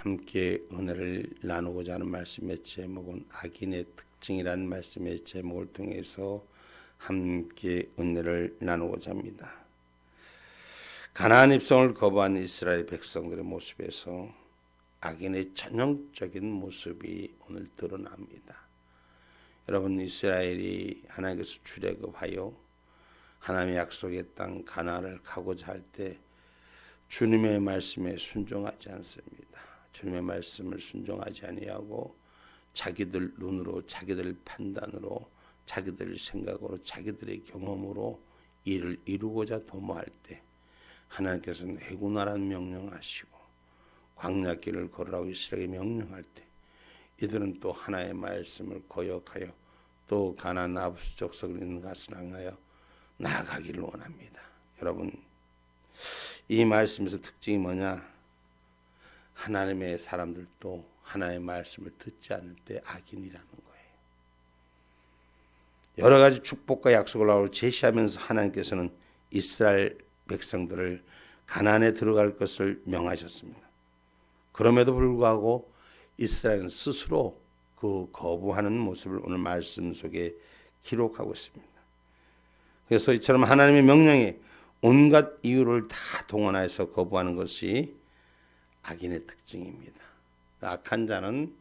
함께 은혜를 나누고자 하는 말씀의 제목은 악인의 특징이라는 말씀의 제목을 통해서 함께 은혜를 나누고자 합니다. 가나안 입성을 거부한 이스라엘 백성들의 모습에서 악인의 전형적인 모습이 오늘 드러납니다. 여러분, 이스라엘이 하나님께서 출애굽하여 하나님의 약속의 땅 가나안을 가고자 할 때 주님의 말씀에 순종하지 않습니다. 주님의 말씀을 순종하지 아니하고 자기들 눈으로, 자기들 판단으로, 자기들 생각으로, 자기들의 경험으로 일을 이루고자 도모할 때 하나님께서는 해군하라는 명령하시고 광야길을 걸으라고 이스라엘에게 명령할 때 이들은 또 하나의 말씀을 거역하여 또 가나안 아부스 족속을 있는 것을 향하여 나아가기를 원합니다. 여러분, 이 말씀에서 특징이 뭐냐? 하나님의 사람들도 하나의 말씀을 듣지 않을 때 악인이라는 거예요. 여러 가지 축복과 약속을 제시하면서 하나님께서는 이스라엘 백성들을 가나안에 들어갈 것을 명하셨습니다. 그럼에도 불구하고 이스라엘은 스스로 그 거부하는 모습을 오늘 말씀 속에 기록하고 있습니다. 그래서 이처럼 하나님의 명령에 온갖 이유를 다 동원해서 거부하는 것이 악인의 특징입니다. 악한 자는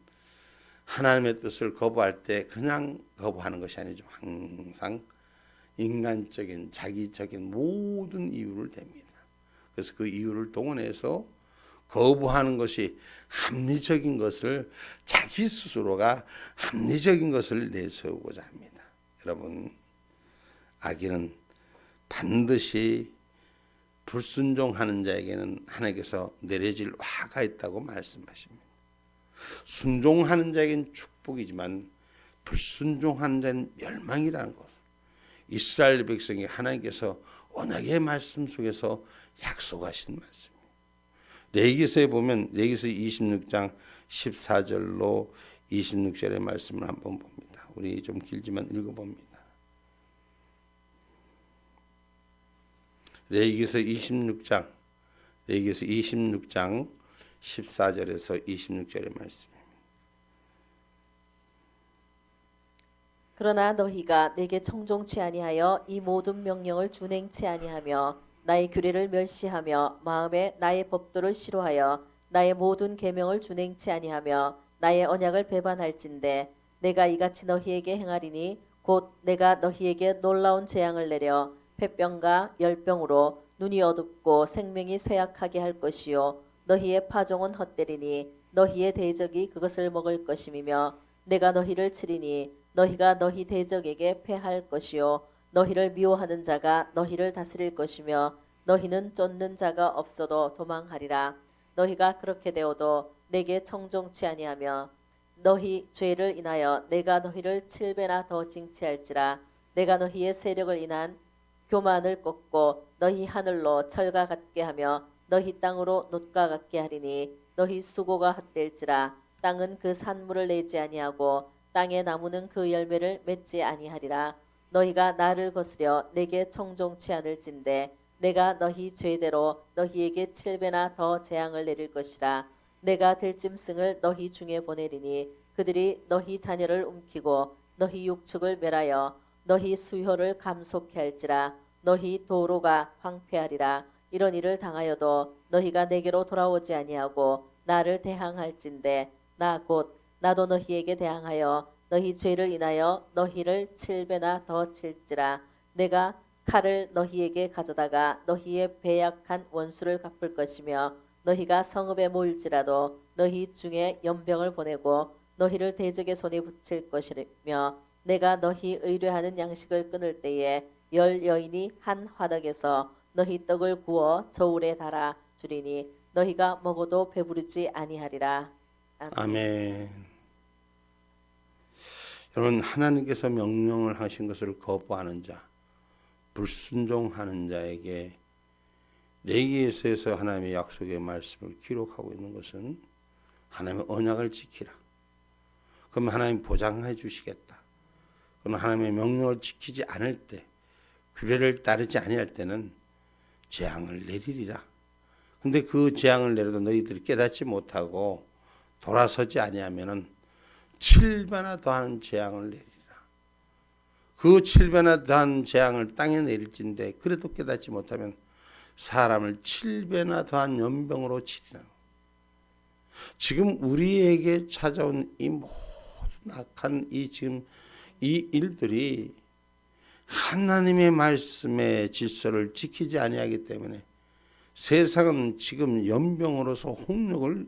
하나님의 뜻을 거부할 때 그냥 거부하는 것이 아니죠. 항상 인간적인, 자기적인 모든 이유를 댑니다. 그래서 그 이유를 동원해서 거부하는 것이 합리적인 것을, 자기 스스로가 합리적인 것을 내세우고자 합니다. 여러분, 악인은 반드시 불순종하는 자에게는 하나님께서 내려질 화가 있다고 말씀하십니다. 순종하는 자에게는 축복이지만 불순종하는 자는 멸망이라는 것. 이스라엘 백성이 하나님께서 언약의 말씀 속에서 약속하신 말씀입니다. 레위기서에 보면 레위기서 26장 14절로 26절의 말씀을 한번 봅니다. 우리 좀 길지만 읽어봅니다. 레위기서 26장 14절에서 26절의 말씀입니다. 그러나 너희가 내게 청종치 아니하여 이 모든 명령을 준행치 아니하며 나의 규례를 멸시하며 마음에 나의 법도를 싫어하여 나의 모든 계명을 준행치 아니하며 나의 언약을 배반할진대 내가 이같이 너희에게 행하리니 곧 내가 너희에게 놀라운 재앙을 내려 폐병과 열병으로 눈이 어둡고 생명이 쇠약하게 할 것이요 너희의 파종은 헛되리니 너희의 대적이 그것을 먹을 것임이며 내가 너희를 치리니 너희가 너희 대적에게 패할 것이요 너희를 미워하는 자가 너희를 다스릴 것이며 너희는 쫓는 자가 없어도 도망하리라. 너희가 그렇게 되어도 내게 청종치 아니하며 너희 죄를 인하여 내가 너희를 7배나 더 징치할지라. 내가 너희의 세력을 인한 교만을 꺾고 너희 하늘로 철과 같게 하며 너희 땅으로 놋과 같게 하리니 너희 수고가 헛될지라. 땅은 그 산물을 내지 아니하고 땅의 나무는 그 열매를 맺지 아니하리라. 너희가 나를 거스려 내게 청종치 않을진대 내가 너희 죄대로 너희에게 7배나 더 재앙을 내릴 것이라. 내가 들짐승을 너희 중에 보내리니 그들이 너희 자녀를 움키고 너희 육축을 멸하여 너희 수효를 감속케 할지라. 너희 도로가 황폐하리라. 이런 일을 당하여도 너희가 내게로 돌아오지 아니하고 나를 대항할진대 나 곧 나도 너희에게 대항하여 너희 죄를 인하여 너희를 7배나 더 칠지라. 내가 칼을 너희에게 가져다가 너희의 배약한 원수를 갚을 것이며 너희가 성읍에 모일지라도 너희 중에 연병을 보내고 너희를 대적의 손에 붙일 것이며 내가 너희 의뢰하는 양식을 끊을 때에 10 여인이 한 화덕에서 너희 떡을 구워 저울에 달아 주리니 너희가 먹어도 배부르지 아니하리라. 아멘. 여러분, 하나님께서 명령을 하신 것을 거부하는 자, 불순종하는 자에게 레위기에서 하나님의 약속의 말씀을 기록하고 있는 것은 하나님의 언약을 지키라. 그럼 하나님 보장해 주시겠다. 그럼 하나님의 명령을 지키지 않을 때, 규례를 따르지 아니할 때는 재앙을 내리리라. 근데 그 재앙을 내려도 너희들이 깨닫지 못하고 돌아서지 아니하면은 7배나 더한 재앙을 내리라. 그 7배나 더한 재앙을 땅에 내릴진데 그래도 깨닫지 못하면 사람을 7배나 더한 연병으로 치리라. 지금 우리에게 찾아온 이 모든 악한 지금 이 일들이 하나님의 말씀의 질서를 지키지 아니하기 때문에 세상은 지금 연병으로서 홍역을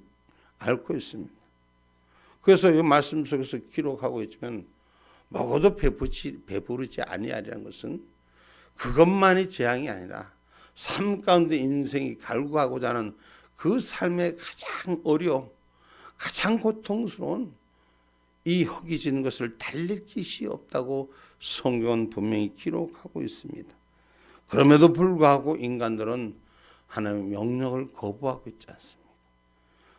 앓고 있습니다. 그래서 이 말씀 속에서 기록하고 있지만 먹어도 배부르지 아니하리라는 것은 그것만이 재앙이 아니라 삶 가운데 인생이 갈구하고자 하는 그 삶의 가장 어려움, 가장 고통스러운 이 허기진 것을 달랠 것이 없다고 성경은 분명히 기록하고 있습니다. 그럼에도 불구하고 인간들은 하나님의 명령을 거부하고 있지 않습니다.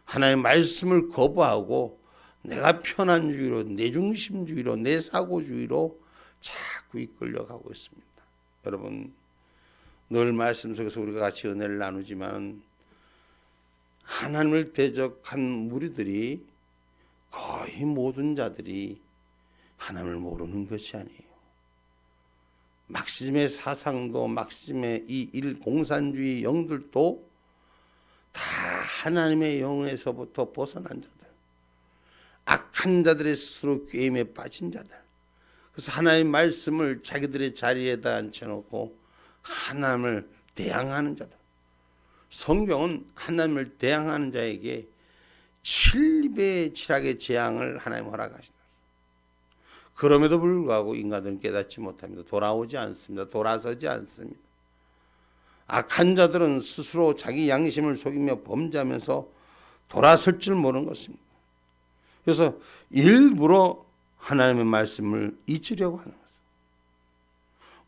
하나님의 말씀을 거부하고 내가 편안주의로, 내중심주의로, 내사고주의로 자꾸 이끌려가고 있습니다. 여러분, 늘 말씀 속에서 우리가 같이 은혜를 나누지만 하나님을 대적한 무리들이 거의 모든 자들이 하나님을 모르는 것이 아니에요. 막시즘의 사상도 막시즘의 이 공산주의 영들도 다 하나님의 영에서부터 벗어난 자들, 악한 자들의 스스로 꾀임에 빠진 자들. 그래서 하나님의 말씀을 자기들의 자리에다 앉혀놓고 하나님을 대항하는 자들. 성경은 하나님을 대항하는 자에게 7배의 칠악의 재앙을 하나님 허락하시다. 그럼에도 불구하고 인간들은 깨닫지 못합니다. 돌아오지 않습니다. 돌아서지 않습니다. 악한 자들은 스스로 자기 양심을 속이며 범죄하면서 돌아설 줄 모르는 것입니다. 그래서 일부러 하나님의 말씀을 잊으려고 하는 것입니다.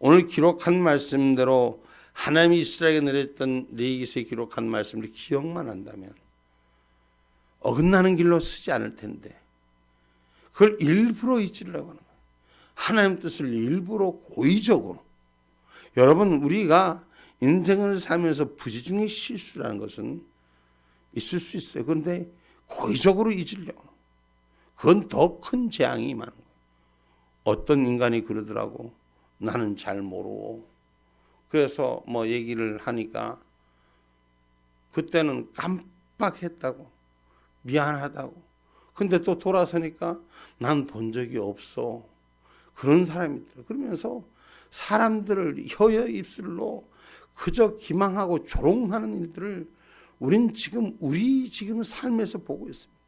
오늘 기록한 말씀대로 하나님이 이스라엘에게 내렸던 레위기서에 기록한 말씀을 기억만 한다면 어긋나는 길로 쓰지 않을 텐데 그걸 일부러 잊으려고 하는 거예요. 하나님 뜻을 일부러 고의적으로. 여러분, 우리가 인생을 살면서 부지중의 실수라는 것은 있을 수 있어요. 그런데 고의적으로 잊으려고. 그건 더 큰 재앙이 임하는 거예요. 어떤 인간이 그러더라고. 나는 잘 모르고. 그래서 뭐 얘기를 하니까 그때는 깜빡했다고. 미안하다고. 근데 또 돌아서니까 난 본 적이 없어. 그런 사람이 있더라. 그러면서 사람들을 혀의 입술로 그저 기망하고 조롱하는 일들을 우리 지금 삶에서 보고 있습니다.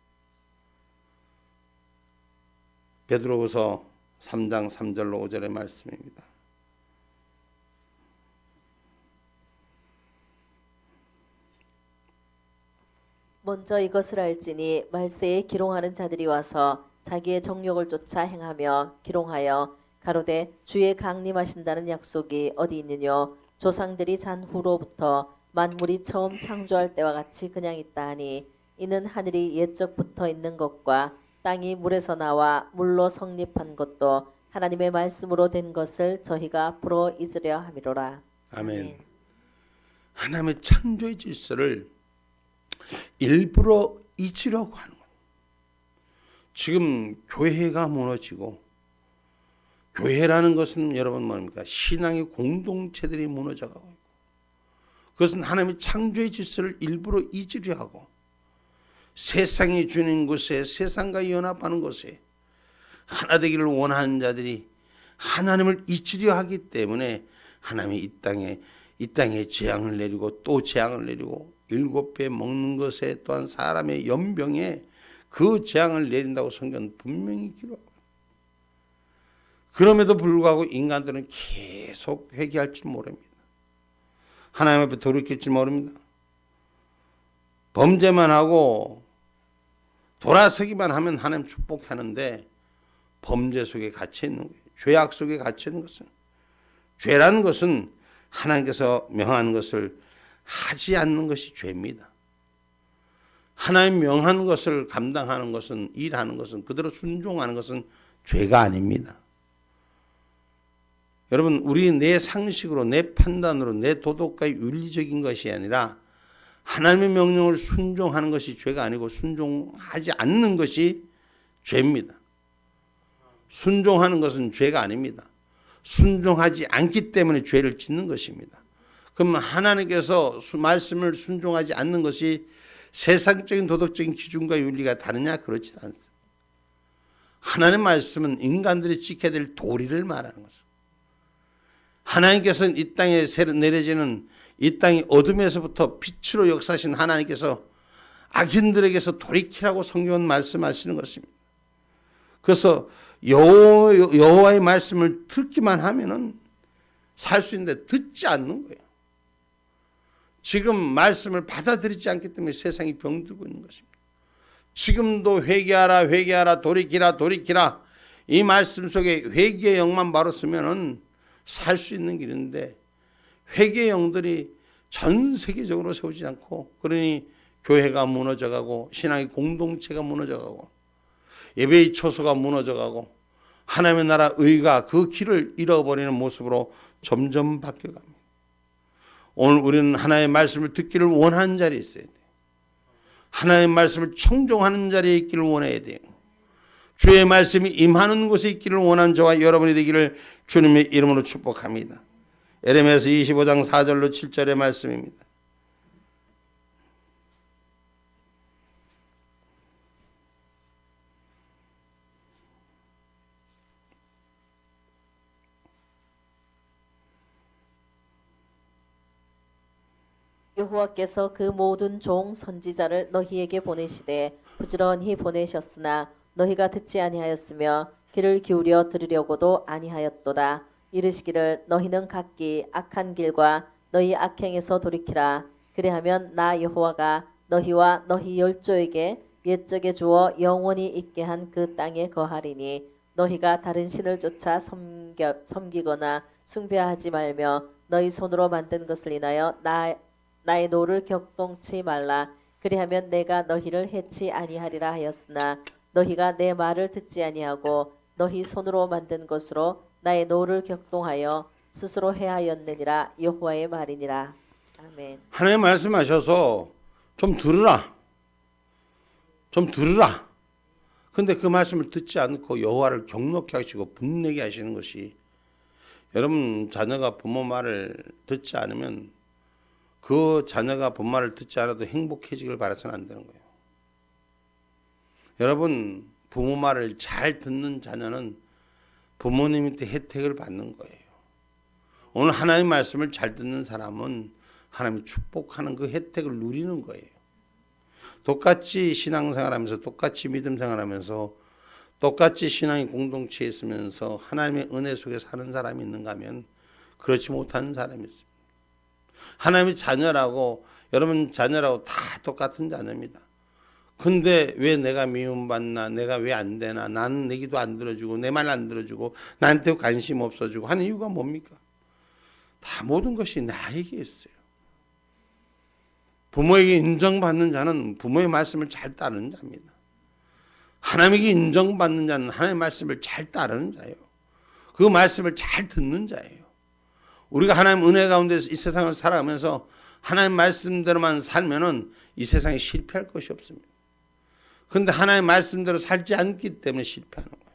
베드로후서 3장 3절로 5절의 말씀입니다. 먼저 이것을 알지니 말세에 기롱하는 자들이 와서 자기의 정욕을 쫓아 행하며 기롱하여 가로되 주의 강림하신다는 약속이 어디 있느뇨. 조상들이 잔 후로부터 만물이 처음 창조할 때와 같이 그냥 있다 하니 이는 하늘이 옛적부터 있는 것과 땅이 물에서 나와 물로 성립한 것도 하나님의 말씀으로 된 것을 저희가 불어 잊으려 함이로라. 아멘. 하나님의 창조의 질서를 일부러 잊으려고 하는 거예요. 지금 교회가 무너지고, 교회라는 것은 여러분 뭡니까? 신앙의 공동체들이 무너져가고 있고, 그것은 하나님의 창조의 질서를 일부러 잊으려 하고 세상이 주는 곳에, 세상과 연합하는 곳에 하나 되기를 원하는 자들이 하나님을 잊으려 하기 때문에 하나님이 이 땅에 재앙을 내리고 또 재앙을 내리고 7배 먹는 것에 또한 사람의 연병에 그 재앙을 내린다고 성경은 분명히 기록합니다. 그럼에도 불구하고 인간들은 계속 회개할 줄 모릅니다. 하나님 앞에 돌이킬 줄 모릅니다. 범죄만 하고 돌아서기만 하면 하나님 축복하는데 범죄 속에 갇혀 있는 거예요. 죄악 속에 갇혀 있는 것은, 죄라는 것은 하나님께서 명하는 것을 하지 않는 것이 죄입니다. 하나님 명한 것을 감당하는 것은, 일하는 것은, 그대로 순종하는 것은 죄가 아닙니다. 여러분, 우리 내 상식으로, 내 판단으로, 내 도덕과 윤리적인 것이 아니라 하나님의 명령을 순종하는 것이 죄가 아니고 순종하지 않는 것이 죄입니다. 순종하는 것은 죄가 아닙니다. 순종하지 않기 때문에 죄를 짓는 것입니다. 그러면 하나님께서 말씀을 순종하지 않는 것이 세상적인 도덕적인 기준과 윤리가 다르냐? 그렇지도 않습니다. 하나님의 말씀은 인간들이 지켜야 될 도리를 말하는 거죠. 하나님께서는 이 땅에 내려지는 이 땅이 어둠에서부터 빛으로 역사하신 하나님께서 악인들에게서 돌이키라고 성경은 말씀하시는 것입니다. 그래서 여호와의 말씀을 듣기만 하면은 살 수 있는데 듣지 않는 거예요. 지금 말씀을 받아들이지 않기 때문에 세상이 병들고 있는 것입니다. 지금도 회개하라 회개하라 돌이키라 돌이키라 이 말씀 속에 회개의 영만 바로 쓰면은 살 수 있는 길인데 회개의 영들이 전 세계적으로 세우지 않고 그러니 교회가 무너져가고 신앙의 공동체가 무너져가고 예배의 처소가 무너져가고 하나님의 나라 의가 그 길을 잃어버리는 모습으로 점점 바뀌어갑니다. 오늘 우리는 하나님의 말씀을 듣기를 원하는 자리에 있어야 돼요. 하나님의 말씀을 청종하는 자리에 있기를 원해야 돼요. 주의 말씀이 임하는 곳에 있기를 원하는 저와 여러분이 되기를 주님의 이름으로 축복합니다. 에레미야서 25장 4절로 7절의 말씀입니다. 여호와께서 그 모든 종 선지자를 너희에게 보내시되 부지런히 보내셨으나 너희가 듣지 아니하였으며 귀를 기울여 들으려고도 아니하였도다. 이르시기를 너희는 각기 악한 길과 너희 악행에서 돌이키라. 그리하면 나 여호와가 너희와 너희 열조에게 옛적에 주어 영원히 있게 한 그 땅에 거하리니 너희가 다른 신을 쫓아 섬기거나 숭배하지 말며 너희 손으로 만든 것을 인하여 나의 노를 격동치 말라. 그리하면 내가 너희를 해치 아니하리라 하였으나 너희가 내 말을 듣지 아니하고 너희 손으로 만든 것으로 나의 노를 격동하여 스스로 해하였느니라. 여호와의 말이니라. 아멘. 하나님 말씀하셔서 좀 들으라. 좀 들으라. 근데 그 말씀을 듣지 않고 여호와를 경노케 하시고 분내게 하시는 것이 여러분 자녀가 부모 말을 듣지 않으면 그 자녀가 부모 말을 듣지 않아도 행복해지길 바라서는 안 되는 거예요. 여러분 부모 말을 잘 듣는 자녀는 부모님한테 혜택을 받는 거예요. 오늘 하나님 말씀을 잘 듣는 사람은 하나님이 축복하는 그 혜택을 누리는 거예요. 똑같이 신앙생활하면서 똑같이 믿음생활하면서 똑같이 신앙의 공동체에 있으면서 하나님의 은혜 속에 사는 사람이 있는가 하면 그렇지 못하는 사람이 있습니다. 하나님의 자녀라고 여러분 자녀라고 다 똑같은 자녀입니다. 근데 왜 내가 미움받나 내가 왜 안 되나 나는 내 기도 안 들어주고 내 말 안 들어주고 나한테 관심 없어주고 하는 이유가 뭡니까? 다 모든 것이 나에게 있어요. 부모에게 인정받는 자는 부모의 말씀을 잘 따르는 자입니다. 하나님에게 인정받는 자는 하나님의 말씀을 잘 따르는 자예요. 그 말씀을 잘 듣는 자예요. 우리가 하나님 은혜 가운데서 이 세상을 살아가면서 하나님 말씀대로만 살면은 이 세상에 실패할 것이 없습니다. 그런데 하나님 말씀대로 살지 않기 때문에 실패하는 거예요.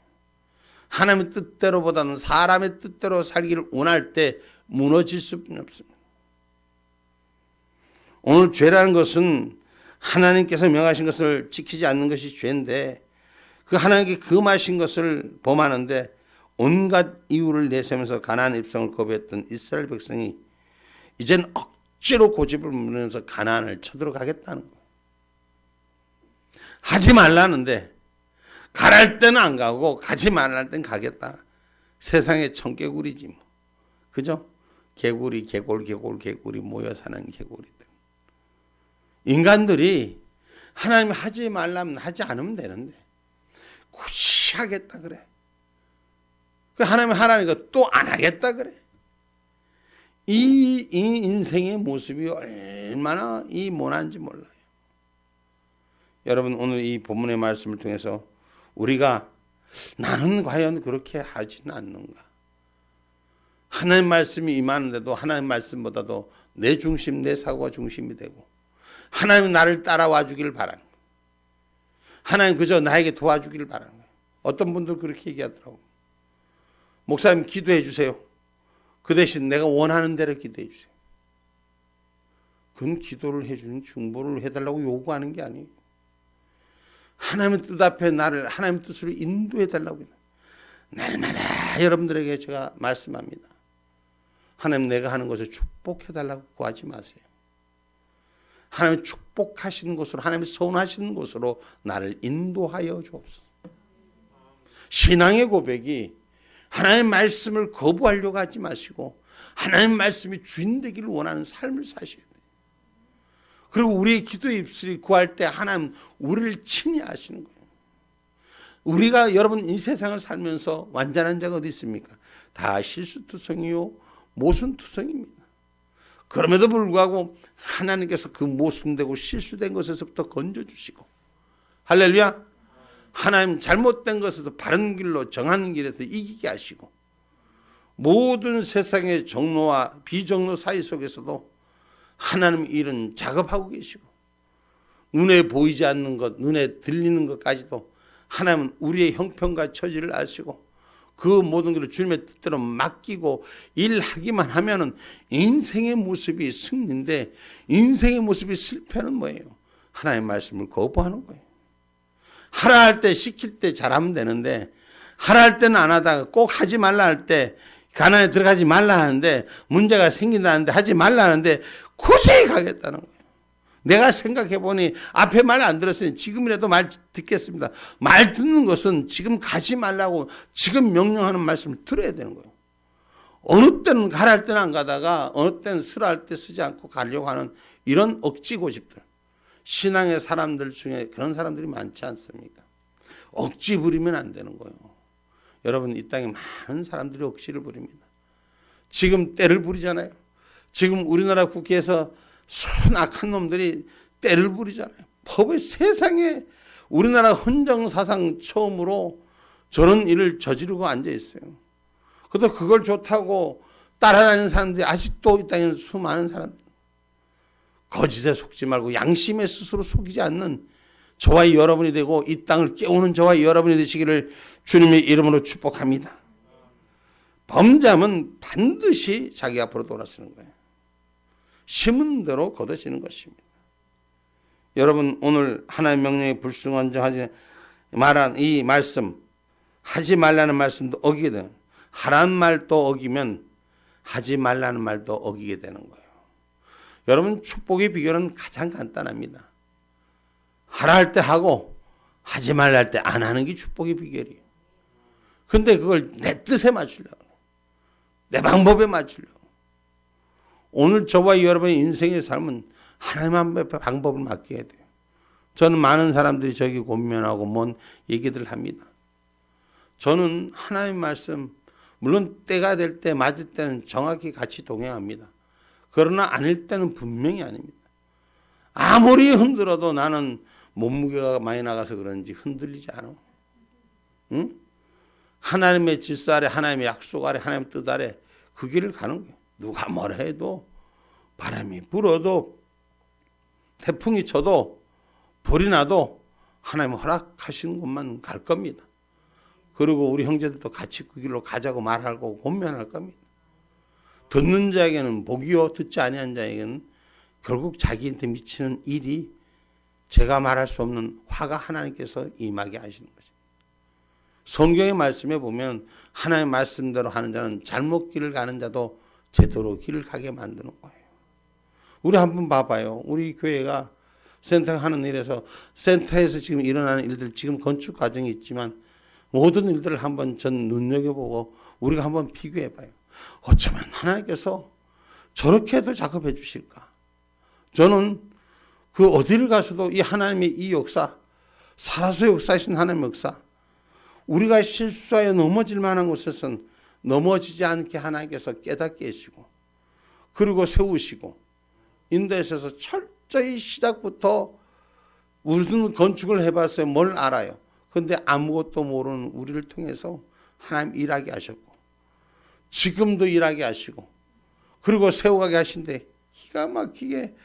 하나님의 뜻대로보다는 사람의 뜻대로 살기를 원할 때 무너질 수밖에 없습니다. 오늘 죄라는 것은 하나님께서 명하신 것을 지키지 않는 것이 죄인데 그 하나님께 금하신 것을 범하는데 온갖 이유를 내세우면서 가나안 입성을 거부했던 이스라엘 백성이 이젠 억지로 고집을 부리면서 가나안을 쳐들어가겠다는 거예요. 하지 말라는데 가랄 때는 안 가고 가지 말랄 땐 가겠다. 세상의 청개구리지 뭐. 그죠? 개구리 개구리 모여 사는 개구리들. 인간들이 하나님이 하지 말라면 하지 않으면 되는데 굳이 하겠다 그래. 하나님이 하라니까 또 안 하겠다 그래. 이 인생의 모습이 얼마나 이 모난지 몰라요. 여러분 오늘 이 본문의 말씀을 통해서 우리가 나는 과연 그렇게 하지는 않는가. 하나님 말씀이 임하는데도 하나님 말씀보다도 내 중심 내 사고가 중심이 되고 하나님은 나를 따라와 주기를 바라는 거예요. 하나님 그저 나에게 도와주기를 바라는 거예요. 어떤 분들 그렇게 얘기하더라고요. 목사님 기도해 주세요. 그 대신 내가 원하는 대로 기도해 주세요. 그건 기도를 해주는 중보를 해달라고 요구하는 게 아니에요. 하나님의 뜻 앞에 나를 하나님의 뜻으로 인도해 달라고 해요. 날마다 여러분들에게 제가 말씀합니다. 하나님 내가 하는 것을 축복해 달라고 구하지 마세요. 하나님 축복하시는 곳으로, 하나님 선하시는 곳으로 나를 인도하여 주옵소서. 신앙의 고백이 하나님의 말씀을 거부하려고 하지 마시고 하나님의 말씀이 주인 되기를 원하는 삶을 사셔야 돼요. 그리고 우리의 기도의 입술이 구할 때 하나님 우리를 친히 아시는 거예요. 우리가 여러분 이 세상을 살면서 완전한 자가 어디 있습니까? 다 실수투성이요 모순투성입니다. 그럼에도 불구하고 하나님께서 그 모순되고 실수된 것에서부터 건져주시고, 할렐루야, 하나님 잘못된 것에서 바른 길로 정하는 길에서 이기게 하시고, 모든 세상의 정로와 비정로 사이 속에서도 하나님 일은 작업하고 계시고, 눈에 보이지 않는 것, 눈에 들리는 것까지도 하나님은 우리의 형편과 처지를 아시고 그 모든 것을 주님의 뜻대로 맡기고 일하기만 하면은 인생의 모습이 승리인데, 인생의 모습이 실패는 뭐예요? 하나님의 말씀을 거부하는 거예요. 하라 할 때 시킬 때 잘하면 되는데, 하라 할 때는 안 하다가 꼭 하지 말라 할 때, 가난에 들어가지 말라 하는데 문제가 생긴다는데 하지 말라 하는데 굳이 가겠다는 거예요. 내가 생각해 보니 앞에 말 안 들었으니 지금이라도 말 듣겠습니다. 말 듣는 것은 지금 가지 말라고 지금 명령하는 말씀을 들어야 되는 거예요. 어느 때는 가라 할 때는 안 가다가 어느 때는 쓰라 할 때 쓰지 않고 가려고 하는 이런 억지 고집들. 신앙의 사람들 중에 그런 사람들이 많지 않습니까? 억지 부리면 안 되는 거예요. 여러분 이 땅에 많은 사람들이 억지를 부립니다. 지금 때를 부리잖아요. 지금 우리나라 국회에서 순악한 놈들이 때를 부리잖아요. 법의 세상에 우리나라 헌정사상 처음으로 저런 일을 저지르고 앉아 있어요. 그래도 그걸 좋다고 따라다니는 사람들이 아직도 이 땅에 수많은 사람들. 거짓에 속지 말고 양심에 스스로 속이지 않는 저와 여러분이 되고 이 땅을 깨우는 저와 여러분이 되시기를 주님의 이름으로 축복합니다. 범죄함은 반드시 자기 앞으로 돌아서는 거예요. 심은 대로 거두시는 것입니다. 여러분 오늘 하나님의 명령에 불순종하지 말한 이 말씀, 하지 말라는 말씀도 어기게 되는, 하라는 말도 어기면 하지 말라는 말도 어기게 되는 거예요. 여러분 축복의 비결은 가장 간단합니다. 하라 할 때 하고 하지 말라 할 때 안 하는 게 축복의 비결이에요. 그런데 그걸 내 뜻에 맞추려고, 내 방법에 맞추려고. 오늘 저와 여러분의 인생의 삶은 하나님 앞에 방법을 맡겨야 돼요. 저는 많은 사람들이 저에게 고민하고 뭔 얘기들을 합니다. 저는 하나님 말씀, 물론 때가 될 때 맞을 때는 정확히 같이 동행합니다. 그러나 아닐 때는 분명히 아닙니다. 아무리 흔들어도 나는 몸무게가 많이 나가서 그런지 흔들리지 않아. 응? 하나님의 질서 아래, 하나님의 약속 아래, 하나님의 뜻 아래 그 길을 가는 거예요. 누가 뭐라 해도, 바람이 불어도, 태풍이 쳐도, 불이 나도 하나님 허락하시는 곳만 갈 겁니다. 그리고 우리 형제들도 같이 그 길로 가자고 말하고 권면할 겁니다. 듣는 자에게는 복이요, 듣지 아니한 자에게는 결국 자기한테 미치는 일이 제가 말할 수 없는 화가 하나님께서 임하게 하시는 것입니다. 성경의 말씀에 보면 하나님의 말씀대로 하는 자는 잘못 길을 가는 자도 제대로 길을 가게 만드는 거예요. 우리 한번 봐봐요. 우리 교회가 센터가 하는 일에서, 센터에서 지금 일어나는 일들, 지금 건축 과정이 있지만 모든 일들을 한번 전 눈여겨보고 우리가 한번 비교해봐요. 어쩌면 하나님께서 저렇게 해도 작업해 주실까? 저는 그 어디를 가서도 이 하나님의 이 역사, 살아서 역사하신 하나님의 역사, 우리가 실수하여 넘어질 만한 곳에서는 넘어지지 않게 하나님께서 깨닫게 해주시고, 그리고 세우시고, 인도에서 철저히 시작부터 무슨 건축을 해봤어요. 뭘 알아요. 그런데 아무것도 모르는 우리를 통해서 하나님 일하게 하셨고, 지금도 일하게 하시고, 그리고 세워가게 하신데 기가 막히게